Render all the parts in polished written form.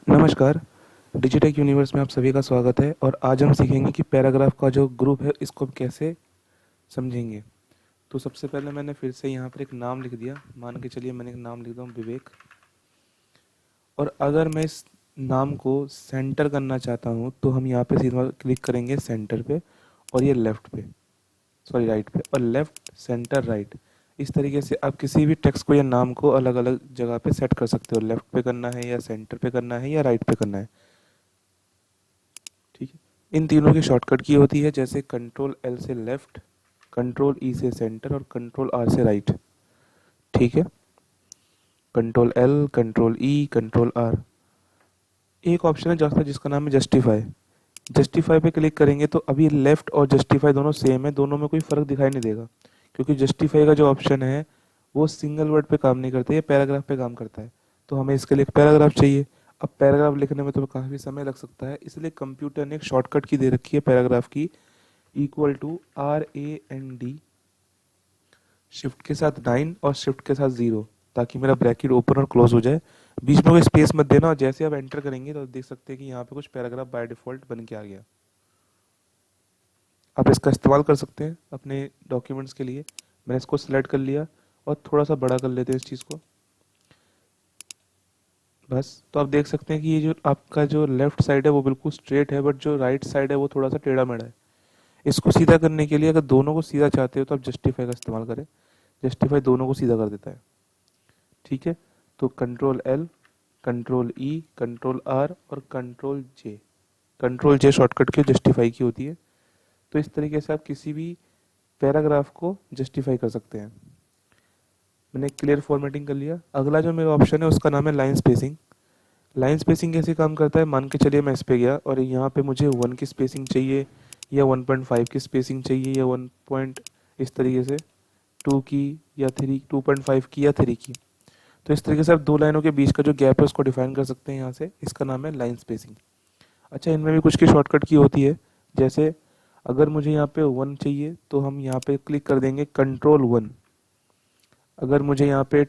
नमस्कार। डिजिटेक यूनिवर्स में आप सभी का स्वागत है और आज हम सीखेंगे कि पैराग्राफ का जो ग्रुप है इसको हम कैसे समझेंगे। तो सबसे पहले मैंने फिर से यहाँ पर एक नाम लिख दिया। मान के चलिए मैंने एक नाम लिख दिया विवेक। और अगर मैं इस नाम को सेंटर करना चाहता हूँ तो हम यहाँ पे सीधा क्लिक करेंगे सेंटर पे और ये लेफ़्ट पे, सॉरी राइट पे, और लेफ़्ट सेंटर राइट। इस तरीके से आप किसी भी टेक्स्ट को या नाम को अलग अलग जगह पे सेट कर सकते हो। लेफ़्ट पे करना है या सेंटर पे करना है या राइट पे करना है। ठीक है। इन तीनों की शॉर्टकट की होती है, जैसे कंट्रोल एल से लेफ्ट, कंट्रोल ई से सेंटर और कंट्रोल आर से राइट। ठीक है। Control L, control E, control R. एक ऑप्शन है जिसका नाम है जस्टिफाई। जस्टिफाई पे क्लिक करेंगे तो अभी लेफ्ट और जस्टिफाई दोनों सेम है, दोनों में कोई फर्क दिखाई नहीं देगा, क्योंकि जस्टिफाई का जो ऑप्शन है वो सिंगल वर्ड पे काम नहीं करता, ये पैराग्राफ पे काम करता है। तो हमें इसके लिए एक पैराग्राफ चाहिए। अब पैराग्राफ लिखने में तो काफ़ी समय लग सकता है, इसलिए कंप्यूटर ने एक शॉर्टकट की दे रखी है पैराग्राफ की, इक्वल टू RAND, शिफ्ट के साथ 9 और शिफ्ट के साथ 0, ताकि मेरा ब्रैकेट ओपन और क्लोज हो जाए। बीच में कोई स्पेस मत देना, और जैसे आप एंटर करेंगे तो देख सकते हैं कि यहाँ पे कुछ पैराग्राफ बाय डिफॉल्ट बन के आ गया। आप इसका इस्तेमाल कर सकते हैं अपने डॉक्यूमेंट्स के लिए। मैंने इसको सिलेक्ट कर लिया और थोड़ा सा बड़ा कर लेते हैं इस चीज़ को। बस, तो आप देख सकते हैं कि ये जो आपका जो लेफ्ट साइड है वो बिल्कुल स्ट्रेट है, बट जो राइट साइड है वो थोड़ा सा टेढ़ा मेढ़ा है। इसको सीधा करने के लिए अगर दोनों को सीधा चाहते हो तो आप जस्टिफाई का इस्तेमाल करें। जस्टिफाई दोनों को सीधा कर देता है। ठीक है। तो control L, control E, control R और control J. Control J shortcut की जस्टिफाई की होती है। तो इस तरीके से आप किसी भी पैराग्राफ को जस्टिफाई कर सकते हैं। मैंने क्लियर फॉर्मेटिंग कर लिया। अगला जो मेरा ऑप्शन है उसका नाम है लाइन स्पेसिंग। लाइन स्पेसिंग कैसे काम करता है, मान के चलिए मैं इस पे गया और यहाँ पे मुझे 1 की स्पेसिंग चाहिए या 1.5 की स्पेसिंग चाहिए या 1 पॉइंट इस तरीके से 2 की या 3, 2.5 की या 3 की। तो इस तरीके से आप दो लाइनों के बीच का जो गैप है उसको डिफाइन कर सकते हैं यहाँ से। इसका नाम है लाइन स्पेसिंग। अच्छा, इनमें भी कुछ की शॉर्टकट की होती है, जैसे अगर मुझे यहाँ पे 1 चाहिए तो हम यहाँ पे क्लिक कर देंगे कंट्रोल 1। अगर मुझे यहाँ पे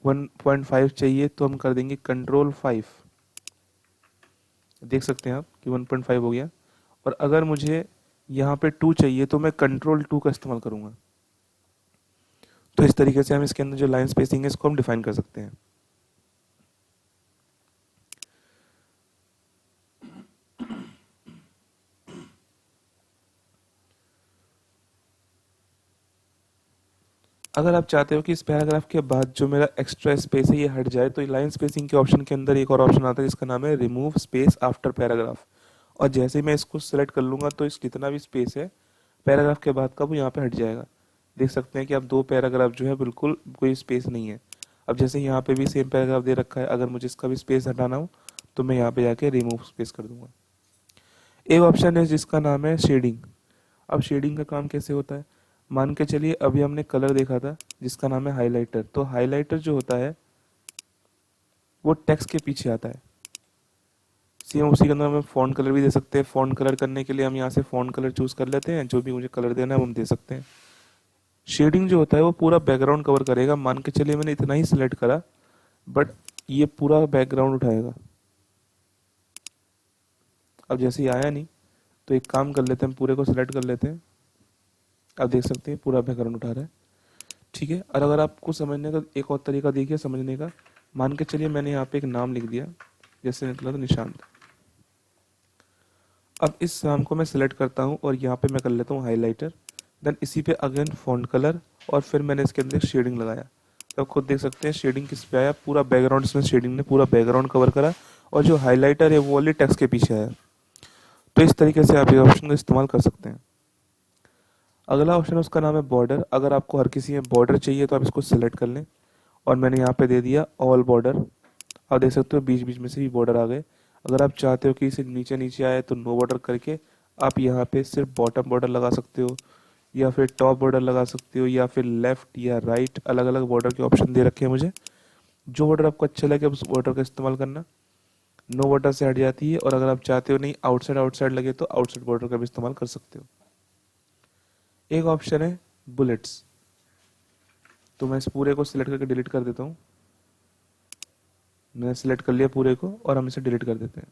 1.5 चाहिए तो हम कर देंगे कंट्रोल 5। देख सकते हैं आप कि 1.5 हो गया। और अगर मुझे यहाँ पे 2 चाहिए तो मैं कंट्रोल 2 का इस्तेमाल करूँगा। तो इस तरीके से हम इसके अंदर जो लाइन स्पेसिंग है इसको हम डिफाइन कर सकते हैं। अगर आप चाहते हो कि इस पैराग्राफ के बाद जो मेरा एक्स्ट्रा स्पेस है ये हट जाए, तो लाइन स्पेसिंग के ऑप्शन के अंदर एक और ऑप्शन आता है जिसका नाम है रिमूव स्पेस आफ्टर पैराग्राफ। और जैसे ही मैं इसको सेलेक्ट कर लूँगा तो इस जितना भी स्पेस है पैराग्राफ के बाद का वो यहाँ पे हट जाएगा। देख सकते हैं कि अब दो पैराग्राफ जो है बिल्कुल कोई स्पेस नहीं है। अब जैसे यहाँ पे भी सेम पैराग्राफ दे रखा है, अगर मुझे इसका भी स्पेस हटाना हो तो मैं यहाँ पे जाके रिमूव स्पेस कर दूंगा। एक ऑप्शन है जिसका नाम है शेडिंग। अब शेडिंग का काम कैसे होता है, मान के चलिए अभी हमने कलर देखा था जिसका नाम है हाइलाइटर। तो हाइलाइटर जो होता है वो टेक्स्ट के पीछे आता है। सेम उसी के अंदर हम फॉन्ट कलर भी दे सकते हैं। फॉन्ट कलर करने के लिए हम यहाँ से फॉन्ट कलर चूज कर लेते हैं, जो भी मुझे कलर देना है वो हम दे सकते हैं। शेडिंग जो होता है वो पूरा बैकग्राउंड कवर करेगा। मान के चलिए मैंने इतना ही सिलेक्ट करा, बट ये पूरा बैकग्राउंड उठाएगा। अब जैसे ये आया नहीं तो एक काम कर लेते हैं, पूरे को सिलेक्ट कर लेते हैं। आप देख सकते हैं पूरा बैकग्राउंड उठा रहा है। ठीक है। और अगर आपको समझने का एक और तरीका देखिए समझने का, मान के चलिए मैंने यहाँ पे एक नाम लिख दिया, जैसे निकला था निशांत। अब इस नाम को मैं सिलेक्ट करता हूँ और यहाँ पे मैं कर लेता हूँ हाइलाइटर। देन इसी पे अगेन फॉन्ट कलर और फिर मैंने इसके अंदर शेडिंग लगाया। तो आप खुद देख सकते हैं शेडिंग किस पे आया, पूरा बैकग्राउंड इसमें शेडिंग ने पूरा बैकग्राउंड कवर करा। और जो हाईलाइटर है वो वाली टेक्स्ट के पीछे आया। तो इस तरीके से आप ये ऑप्शन का इस्तेमाल कर सकते हैं। अगला ऑप्शन है उसका नाम है बॉर्डर। अगर आपको हर किसी में बॉर्डर चाहिए तो आप इसको सिलेक्ट कर लें और मैंने यहाँ पे दे दिया ऑल बॉर्डर। आप देख सकते हो बीच बीच में से भी बॉर्डर आ गए। अगर आप चाहते हो कि इसे नीचे नीचे आए तो नो बॉर्डर करके आप यहाँ पे सिर्फ बॉटम बॉर्डर लगा सकते हो, या फिर टॉप बॉर्डर लगा सकते हो, या फिर लेफ्ट या राइट, अलग अलग बॉर्डर के ऑप्शन दे रखे हैं मुझे। जो बॉर्डर आपको अच्छा लगे उस बॉर्डर का इस्तेमाल करना। नो बॉर्डर से हट जाती है, और अगर आप चाहते हो नहीं आउटसाइड आउटसाइड लगे तो आउटसाइड बॉर्डर का भी इस्तेमाल कर सकते हो। एक ऑप्शन है बुलेट्स। तो मैं इस पूरे को सिलेक्ट करके डिलीट कर देता हूँ। मैंने सिलेक्ट कर लिया पूरे को और हम इसे डिलीट कर देते हैं।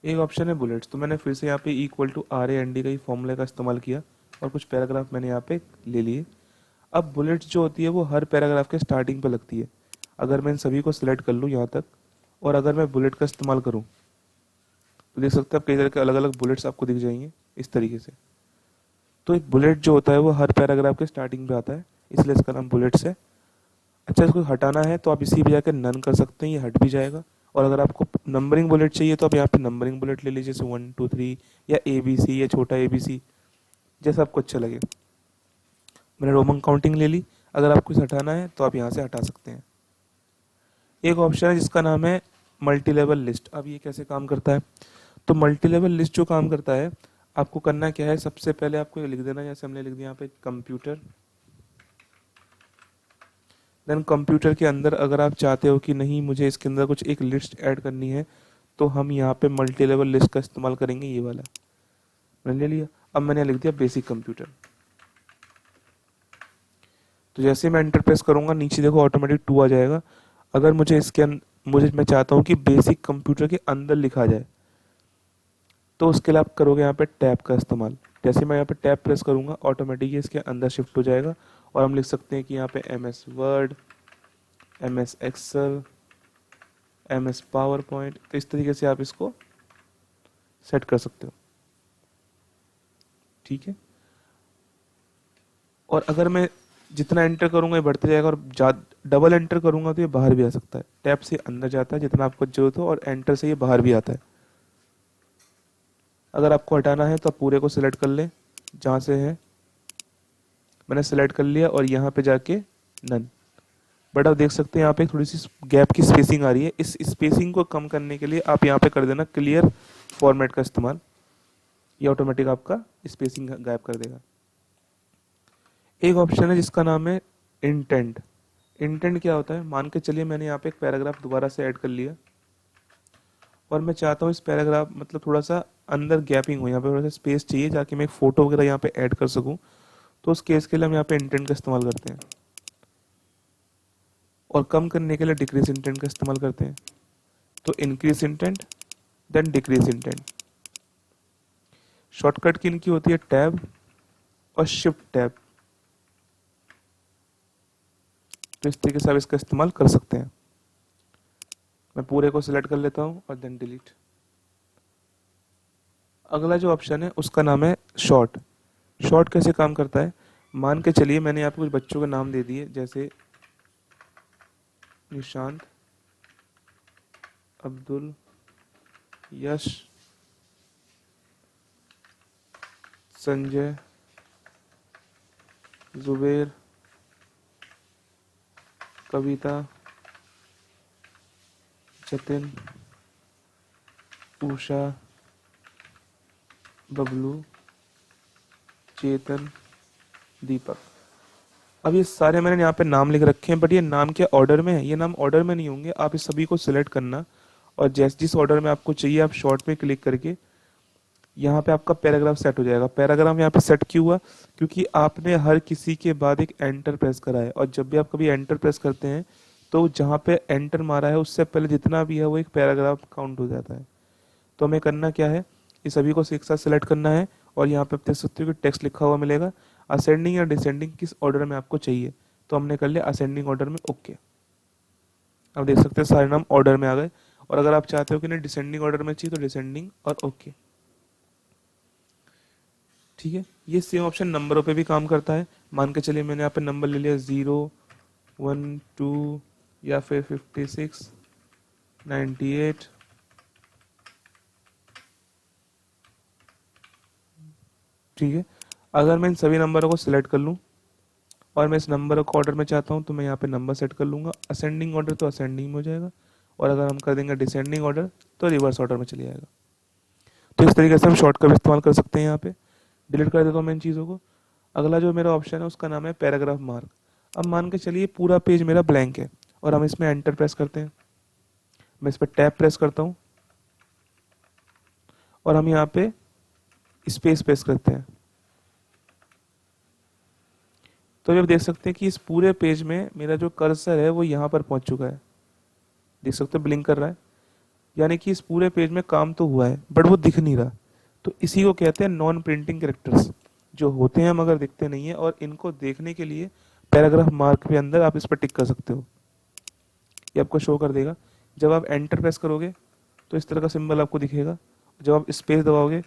एक ऑप्शन है बुलेट्स, तो मैंने फिर से यहाँ पे equal to R A N D का ही फॉर्मूले का इस्तेमाल किया और कुछ पैराग्राफ मैंने यहाँ पे ले लिए। अब बुलेट्स जो होती है वो हर पैराग्राफ के स्टार्टिंग पे लगती है। अगर मैं इन सभी को सिलेक्ट कर लूँ यहाँ तक और अगर मैं बुलेट का इस्तेमाल करूँ तो देख सकते हैं आप कई तरह के अलग अलग बुलेट्स आपको दिख जाएंगे इस तरीके से। तो एक बुलेट जो होता है वो हर पैराग्राफ के स्टार्टिंग पे आता है, इसलिए इसका नाम बुलेट्स है। अच्छा, इसको हटाना है तो आप इसी पे जाकर नन कर सकते हैं, ये हट भी जाएगा। और अगर आपको नंबरिंग बुलेट चाहिए तो आप यहाँ पे नंबरिंग बुलेट ले लीजिए, जैसे 1 2 3 या ABC या छोटा ABC, जैसा आपको अच्छा लगे। मैंने रोमन काउंटिंग ले ली। अगर आपको इसे हटाना है तो आप यहाँ से हटा सकते हैं। एक ऑप्शन है जिसका नाम है मल्टी लेवल लिस्ट। अब ये कैसे काम करता है? तो मल्टी लेवल लिस्ट जो काम करता है, आपको करना क्या है, सबसे पहले आपको लिख देना, जैसे हमने लिख दिया यहाँ पे कंप्यूटर। देन कंप्यूटर के अंदर अगर आप चाहते हो कि नहीं मुझे इसके अंदर कुछ एक लिस्ट ऐड करनी है, तो हम यहाँ पे मल्टी लेवल लिस्ट का इस्तेमाल करेंगे, ये वाला मैंने ले लिया। अब मैंने लिख दिया बेसिक कंप्यूटर। तो जैसे मैं एंटर प्रेस करूंगा नीचे देखो ऑटोमेटिक 2 आ जाएगा। अगर मुझे मैं चाहता हूँ कि बेसिक कंप्यूटर के अंदर लिखा जाए, तो उसके लिए आप करोगे यहाँ पे टैब का इस्तेमाल। जैसे मैं यहाँ पे टैब प्रेस करूंगा ऑटोमेटिक इसके अंदर शिफ्ट हो जाएगा और हम लिख सकते हैं कि यहाँ पे MS Word, MS Excel, MS PowerPoint. तो इस तरीके से आप इसको सेट कर सकते हो, ठीक है। और अगर मैं जितना एंटर करूंगा ये बढ़ते जाएगा और डबल एंटर करूंगा तो ये बाहर भी आ सकता है। टैब से अंदर जाता है जितना आपको जरूरत हो और एंटर से ये बाहर भी आता है। अगर आपको हटाना है तो आप पूरे को सिलेक्ट कर लें, जहाँ से है मैंने सिलेक्ट कर लिया और यहाँ पे जाके नन। बट आप देख सकते हैं यहाँ पे थोड़ी सी गैप की स्पेसिंग आ रही है। इस स्पेसिंग को कम करने के लिए आप यहाँ पे कर देना क्लियर फॉर्मेट का इस्तेमाल, ये ऑटोमेटिक आपका स्पेसिंग गायब कर देगा। एक ऑप्शन है जिसका नाम है इंटेंट। इंटेंट क्या होता है? मान के चलिए मैंने यहाँ पे एक पैराग्राफ दोबारा से ऐड कर लिया और मैं चाहता हूँ इस पैराग्राफ मतलब थोड़ा सा अंदर गैपिंग हो, यहाँ पे थोड़ा सा स्पेस चाहिए ताकि मैं एक फोटो वगैरह यहाँ पे ऐड कर सकूँ। तो उस केस के लिए हम यहाँ पे इंटेंट का इस्तेमाल करते हैं और कम करने के लिए डिक्रीज इंटेंट का इस्तेमाल करते हैं। तो increase indent then decrease indent. Shortcut की इनकी होती है टैब और शिफ्ट टैब। तो इस तरीके से आप इसका इस्तेमाल कर सकते हैं। मैं पूरे को सिलेक्ट कर लेता हूं और देन डिलीट। अगला जो ऑप्शन है उसका नाम है शॉर्ट। शॉर्ट कैसे काम करता है? मान के चलिए मैंने यहाँ पे कुछ बच्चों के नाम दे दिए, जैसे निशांत, अब्दुल, यश, संजय, जुबेर, कविता, जतिन, उषा, बबलू, चेतन, दीपक। अब ये सारे मैंने यहाँ पे नाम लिख रखे हैं, बट ये नाम क्या ऑर्डर में है? ये नाम ऑर्डर में नहीं होंगे। आप इस सभी को सिलेक्ट करना और जिस ऑर्डर में आपको चाहिए आप शॉर्ट में क्लिक करके यहाँ पे आपका पैराग्राफ सेट हो जाएगा। पैराग्राफ यहाँ पे सेट क्यों हुआ? क्योंकि आपने हर किसी के बाद एक एंटर प्रेस करा है और जब भी आप कभी एंटर प्रेस करते हैं तो जहाँ पे एंटर मारा है उससे पहले जितना भी है वो एक पैराग्राफ काउंट हो जाता है। तो हमें करना क्या है, ये सभी को एक साथ सिलेक्ट करना है और यहाँ पे आप देख सकते हो कि टेक्स्ट लिखा हुआ मिलेगा, असेंडिंग या डिसेंडिंग किस ऑर्डर में आपको चाहिए। तो हमने कर लिया असेंडिंग ऑर्डर में, ओके। अब देख सकते हैं सारे नाम ऑर्डर में आ गए। और अगर आप चाहते हो कि नहीं डिसेंडिंग ऑर्डर में चाहिए तो डिसेंडिंग और ओके, ठीक है। ये सेम ऑप्शन नंबरों पे भी काम करता है। मान के चलिए मैंने यहाँ पे नंबर ले लिया 0 1 2 या फिर 56 98, ठीक है। अगर मैं इन सभी नंबरों को सिलेक्ट कर लूँ और मैं इस नंबर को ऑर्डर में चाहता हूँ तो मैं यहाँ पे नंबर सेट कर लूँगा। असेंडिंग ऑर्डर तो असेंडिंग में हो जाएगा और अगर हम कर देंगे डिसेंडिंग ऑर्डर तो रिवर्स ऑर्डर में चले जाएगा। तो इस तरीके से हम शॉर्ट का भी इस्तेमाल कर सकते हैं। यहाँ पे डिलीट कर देता हूँ मैं इन चीज़ों को। अगला जो मेरा ऑप्शन है उसका नाम है पैराग्राफ मार्क। अब मान के चलिए पूरा पेज मेरा ब्लैंक है और हम इसमें एंटर प्रेस करते हैं। मैं इस पर टैब प्रेस करता हूँ और हम यहाँ पे स्पेस प्रेस करते हैं। तो अब देख सकते हैं कि इस पूरे पेज में मेरा जो कर्सर है वो यहाँ पर पहुँच चुका है। देख सकते हो ब्लिंक कर रहा है, यानी कि इस पूरे पेज में काम तो हुआ है बट वो दिख नहीं रहा। तो इसी को कहते हैं नॉन प्रिंटिंग कैरेक्टर्स, जो होते हैं मगर दिखते नहीं है, और इनको देखने के लिए पैराग्राफ मार्क के अंदर आप इस पर टिक कर सकते हो, ये आपको शो कर देगा। जब आप एंटर प्रेस करोगे तो इस तरह का सिंबल आपको दिखेगा, जब आप स्पेस दबाओगे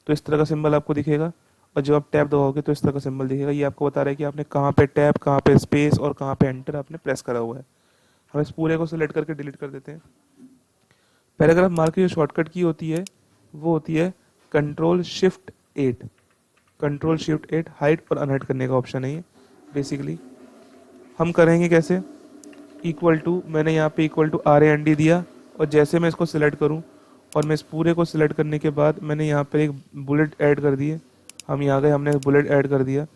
तो इस तरह का सिंबल आपको दिखेगा, और जब आप टैब दबाओगे तो इस तरह का सिंबल दिखेगा। ये आपको बता रहा है कि आपने कहाँ पे टैब, कहाँ पे स्पेस और कहाँ पे एंटर आपने प्रेस करा हुआ है। हम इस पूरे को सिलेक्ट करके डिलीट कर देते हैं। पैराग्राफ मार्क की जो शॉर्टकट की होती है वो होती है control shift 8। Control shift 8 hide और अनहाइड करने का ऑप्शन है ये बेसिकली। हम करेंगे कैसे, इक्वल टू, मैंने यहाँ पे इक्वल टू RAND दिया, और जैसे मैं इसको सिलेक्ट करूँ और मैं इस पूरे को सिलेक्ट करने के बाद मैंने यहाँ पर एक बुलेट ऐड कर दिए, हम यहाँ गए, हमने बुलेट ऐड कर दिया।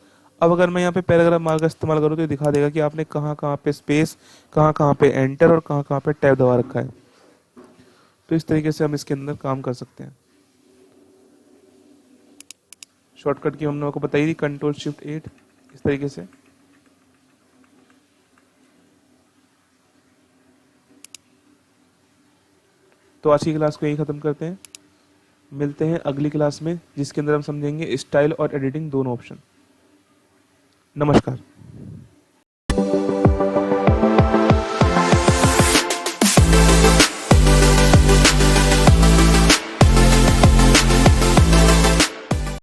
अब अगर मैं यहाँ पे पैराग्राफ मार्क का इस्तेमाल करूँ तो ये दिखा देगा कि आपने कहाँ कहाँ पे स्पेस, कहाँ कहाँ पे एंटर और कहाँ कहाँ पे टैब दबा रखा है। तो इस तरीके से हम इसके अंदर काम कर सकते हैं। शॉर्टकट की हमने आपको बताई थी कंट्रोल शिफ्ट 8 इस तरीके से। तो आज की क्लास को यही खत्म करते हैं, मिलते हैं अगली क्लास में जिसके अंदर हम समझेंगे स्टाइल और एडिटिंग दोनों ऑप्शन। नमस्कार।